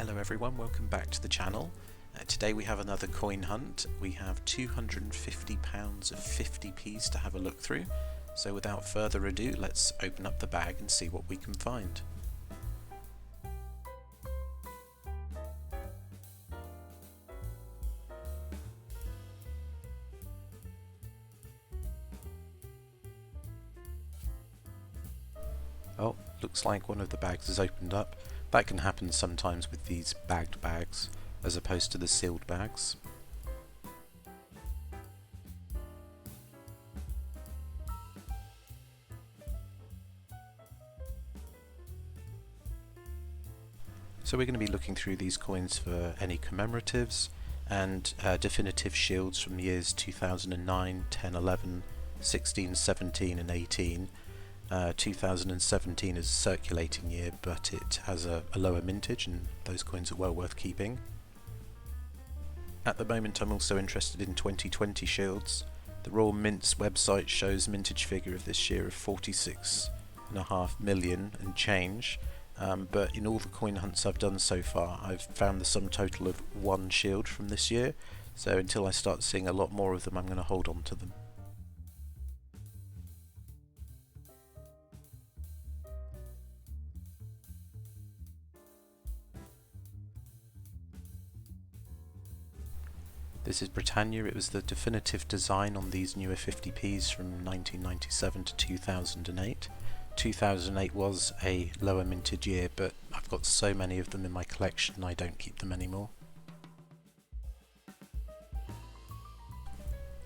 Hello everyone, welcome back to the channel. Today we have another coin hunt. We have £250 of 50p's to have a look through. So without further ado, let's open up the bag and see what we can find. Oh, looks like one of the bags has opened up. That can happen sometimes with these bagged bags as opposed to the sealed bags. So we're going to be looking through these coins for any commemoratives and definitive shields from the years 2009, 10, 11, 16, 17 and 18. 2017 is a circulating year, but it has a lower mintage and those coins are well worth keeping. At the moment I'm also interested in 2020 shields. The Royal Mint's website shows mintage figure of this year of 46.5 million and change, but in all the coin hunts I've done so far I've found the sum total of one shield from this year, so until I start seeing a lot more of them I'm going to hold on to them. This is Britannia. It was the definitive design on these newer 50p's from 1997 to 2008. 2008 was a lower mintage year, but I've got so many of them in my collection I don't keep them anymore.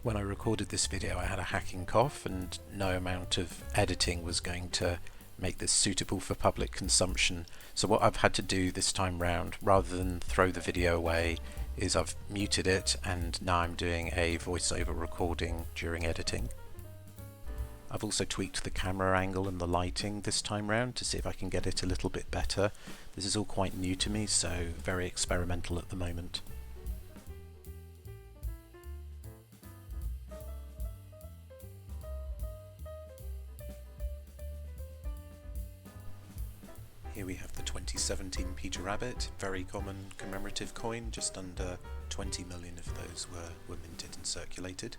When I recorded this video I had a hacking cough and no amount of editing was going to make this suitable for public consumption. So what I've had to do this time round, rather than throw the video away, is I've muted it and now I'm doing a voiceover recording during editing. I've also tweaked the camera angle and the lighting this time round to see if I can get it a little bit better. This is all quite new to me, so very experimental at the moment. Here we have the 2017 Peter Rabbit, very common commemorative coin, just under 20 million of those were minted and circulated.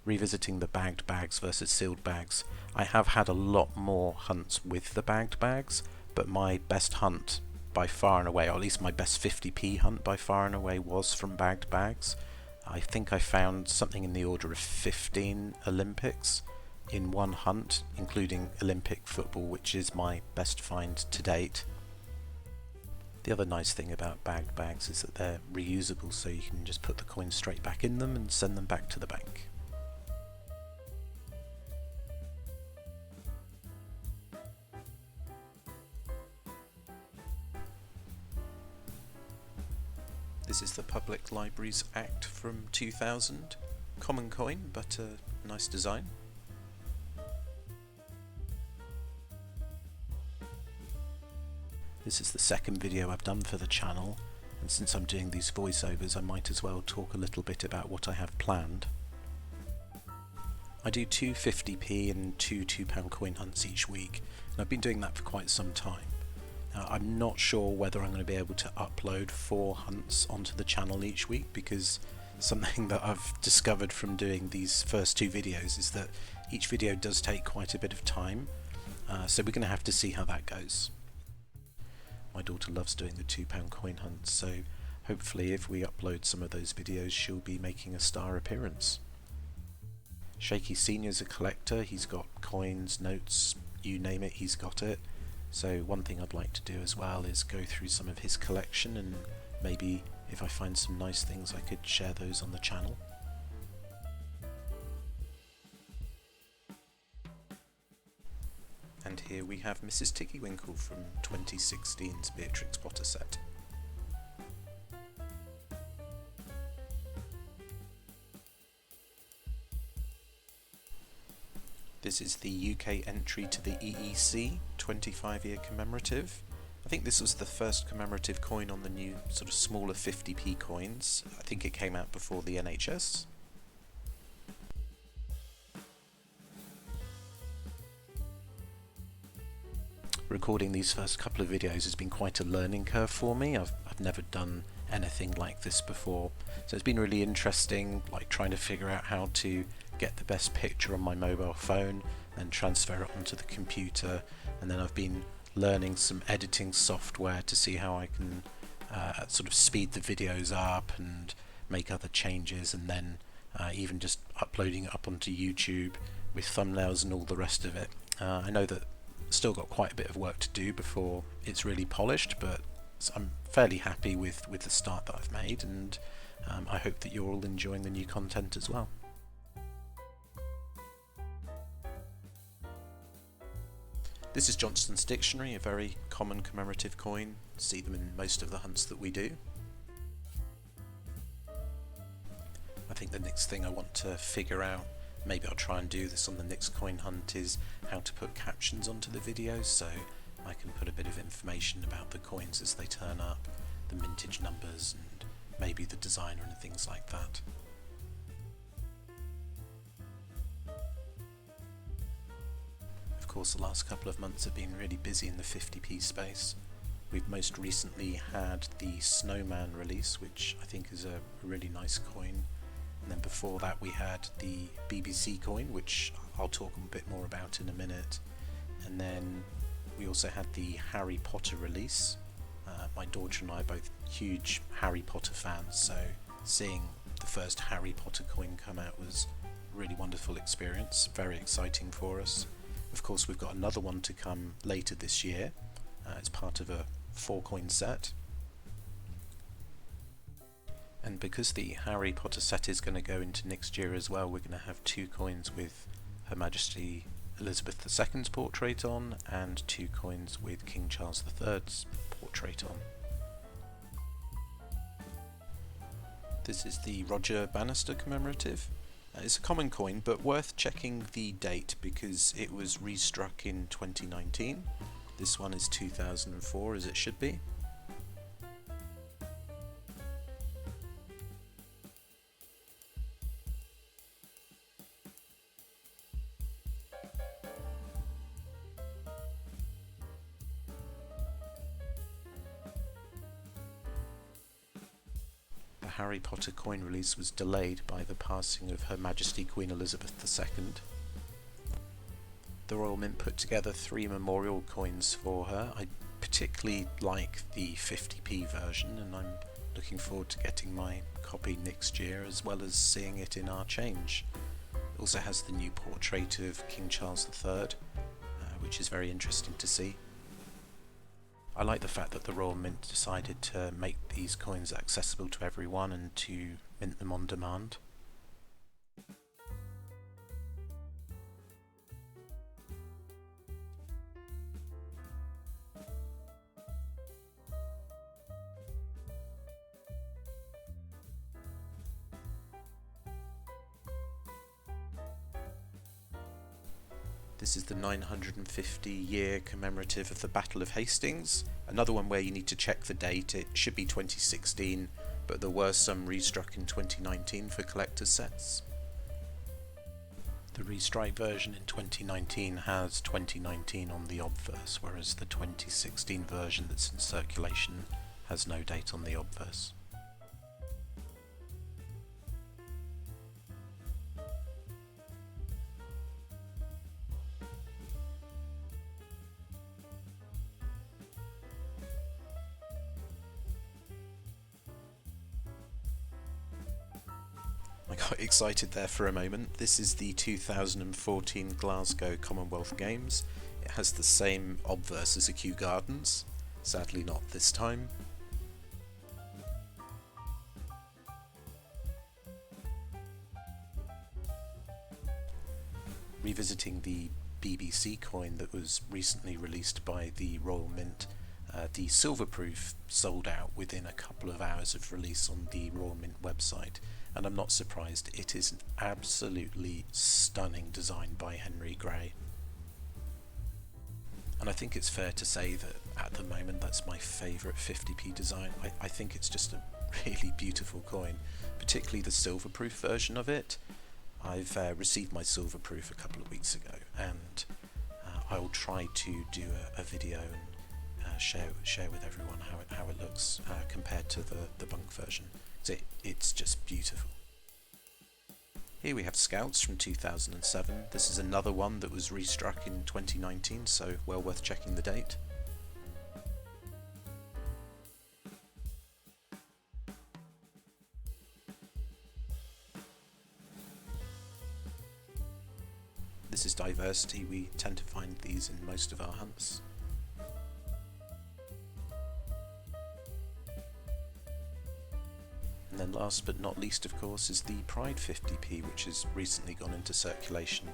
Revisiting the bagged bags versus sealed bags, I have had a lot more hunts with the bagged bags, but my best hunt by far and away, or at least my best 50p hunt by far and away, was from bagged bags. I think I found something in the order of 15 Olympics in one hunt, including Olympic football, which is my best find to date. The other nice thing about bagged bags is that they're reusable, so you can just put the coins straight back in them and send them back to the bank. This is the Public Libraries Act from 2000. Common coin, but a nice design. This is the second video I've done for the channel, and since I'm doing these voiceovers I might as well talk a little bit about what I have planned. I do two 50p and two £2 coin hunts each week, and I've been doing that for quite some time. Now, I'm not sure whether I'm going to be able to upload 4 hunts onto the channel each week, because something that I've discovered from doing these first 2 videos is that each video does take quite a bit of time, so we're going to have to see how that goes. My daughter loves doing the £2 coin hunts, so hopefully if we upload some of those videos she'll be making a star appearance. Shaky Senior's a collector. He's got coins, notes, you name it, he's got it. So one thing I'd like to do as well is go through some of his collection, and maybe if I find some nice things I could share those on the channel. And here we have Mrs. Tiggywinkle from 2016's Beatrix Potter set. This is the UK entry to the EEC 25-year commemorative. I think this was the first commemorative coin on the new sort of smaller 50p coins. I think it came out before the NHS. recording these first couple of videos has been quite a learning curve for me. I've never done anything like this before, so it's been really interesting, like trying to figure out how to get the best picture on my mobile phone and transfer it onto the computer, and then I've been learning some editing software to see how I can sort of speed the videos up and make other changes, and then even just uploading it up onto YouTube with thumbnails and all the rest of it. I know that still got quite a bit of work to do before it's really polished, but I'm fairly happy with the start that I've made, and I hope that you're all enjoying the new content as well. This is Johnston's Dictionary, a very common commemorative coin. See them in most of the hunts that we do. I think the next thing I want to figure out, maybe I'll try and do this on the next coin hunt, is how to put captions onto the videos, so I can put a bit of information about the coins as they turn up, the mintage numbers, and maybe the designer and things like that. Of course, the last couple of months have been really busy in the 50p space. We've most recently had the Snowman release, which I think is a really nice coin. And then before that we had the BBC coin, which I'll talk a bit more about in a minute. And then we also had the Harry Potter release. My daughter and I are both huge Harry Potter fans, so seeing the first Harry Potter coin come out was a really wonderful experience, very exciting for us. Of course, we've got another one to come later this year. It's part of a 4-coin set. And because the Harry Potter set is going to go into next year as well, we're going to have 2 coins with Her Majesty Elizabeth II's portrait on, and 2 coins with King Charles III's portrait on. This is the Roger Bannister commemorative. It's a common coin, but worth checking the date because it was restruck in 2019. This one is 2004, as it should be. The Harry Potter coin release was delayed by the passing of Her Majesty Queen Elizabeth II. The Royal Mint put together 3 memorial coins for her. I particularly like the 50p version, and I'm looking forward to getting my copy next year, as well as seeing it in our change. It also has the new portrait of King Charles III, which is very interesting to see. I like the fact that the Royal Mint decided to make these coins accessible to everyone and to mint them on demand. This is the 950-year commemorative of the Battle of Hastings. Another one where you need to check the date. It should be 2016, but there were some restruck in 2019 for collector's sets. The restrike version in 2019 has 2019 on the obverse, whereas the 2016 version that's in circulation has no date on the obverse. I got excited there for a moment. This is the 2014 Glasgow Commonwealth Games. It has the same obverse as a Kew Gardens, sadly not this time. Revisiting the BBC coin that was recently released by the Royal Mint, the silverproof sold out within a couple of hours of release on the Royal Mint website. And I'm not surprised, it is an absolutely stunning design by Henry Gray. And I think it's fair to say that at the moment that's my favourite 50p design. I think it's just a really beautiful coin, particularly the silverproof version of it. I've received my silverproof a couple of weeks ago, and I'll try to do a video and share with everyone how it looks compared to the bunk version. It's just beautiful. Here we have Scouts from 2007. This is another one that was restruck in 2019, so well worth checking the date. This is Diversity. We tend to find these in most of our hunts. And then last but not least, of course, is the Pride 50p, which has recently gone into circulation.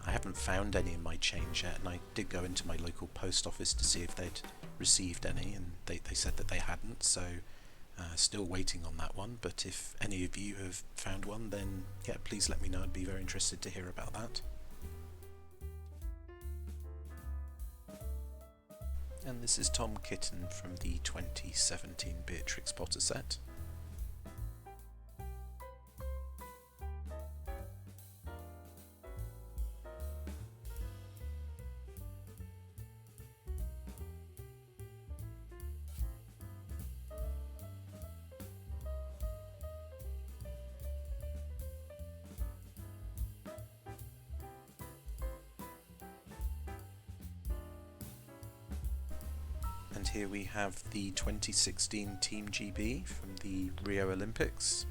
I haven't found any in my change yet, and I did go into my local post office to see if they'd received any, and they said that they hadn't, so still waiting on that one. But if any of you have found one, then yeah, please let me know. I'd be very interested to hear about that. And this is Tom Kitten from the 2017 Beatrix Potter set. And here we have the 2016 Team GB from the Rio Olympics.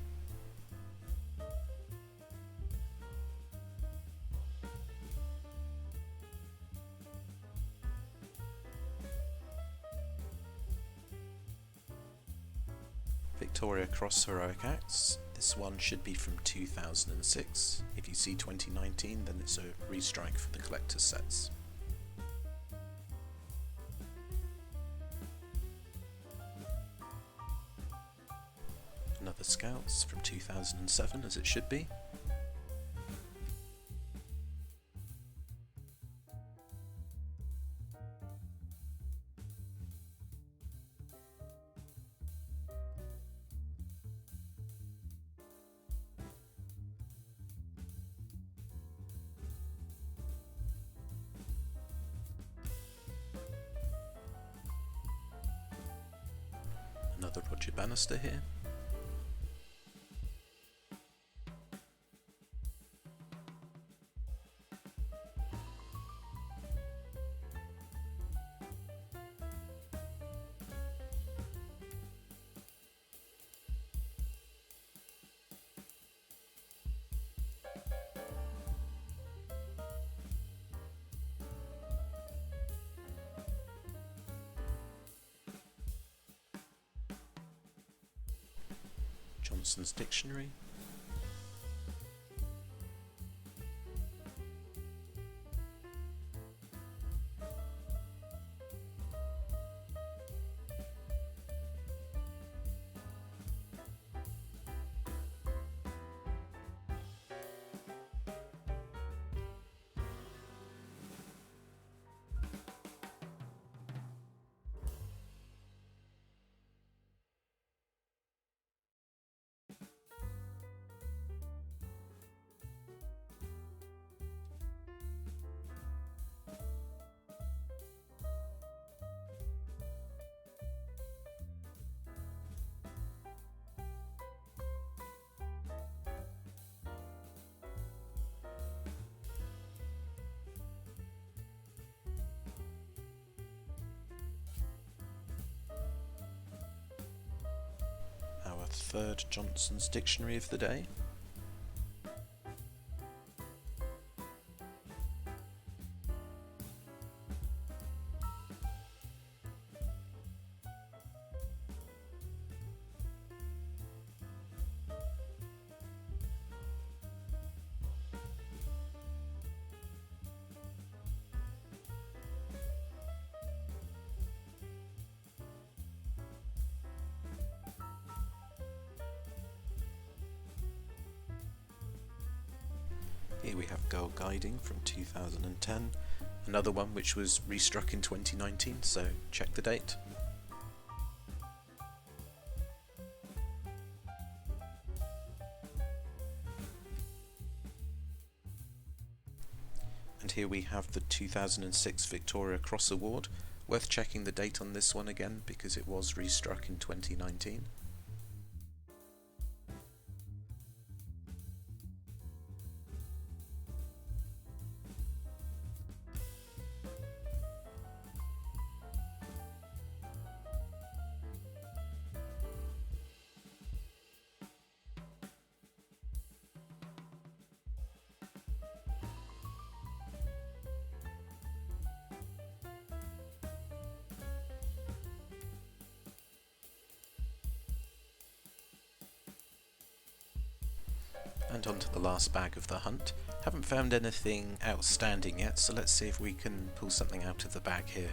Victoria Cross Heroic Acts. This one should be from 2006. If you see 2019, then it's a restrike for the collector's sets. Another Scouts from 2007, as it should be. Another Roger Bannister here. Johnson's Dictionary. Our third Johnson's Dictionary of the day. Here we have Girl Guiding from 2010, another one which was restruck in 2019, so check the date. And here we have the 2006 Victoria Cross Award. Worth checking the date on this one again because it was restruck in 2019. And on to the last bag of the hunt. Haven't found anything outstanding yet, so let's see if we can pull something out of the bag here.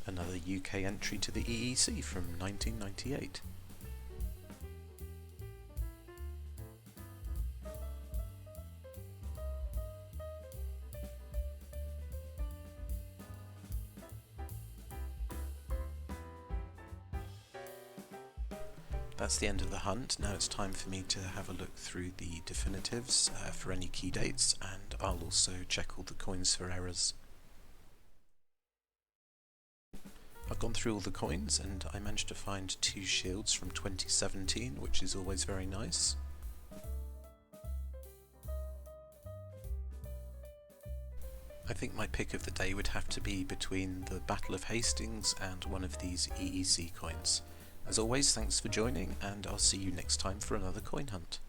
Another UK entry to the EEC from 1998. That's the end of the hunt. Now it's time for me to have a look through the definitives for any key dates, and I'll also check all the coins for errors. I've gone through all the coins and I managed to find 2 shields from 2017, which is always very nice. I think my pick of the day would have to be between the Battle of Hastings and one of these EEC coins. As always, thanks for joining, and I'll see you next time for another coin hunt.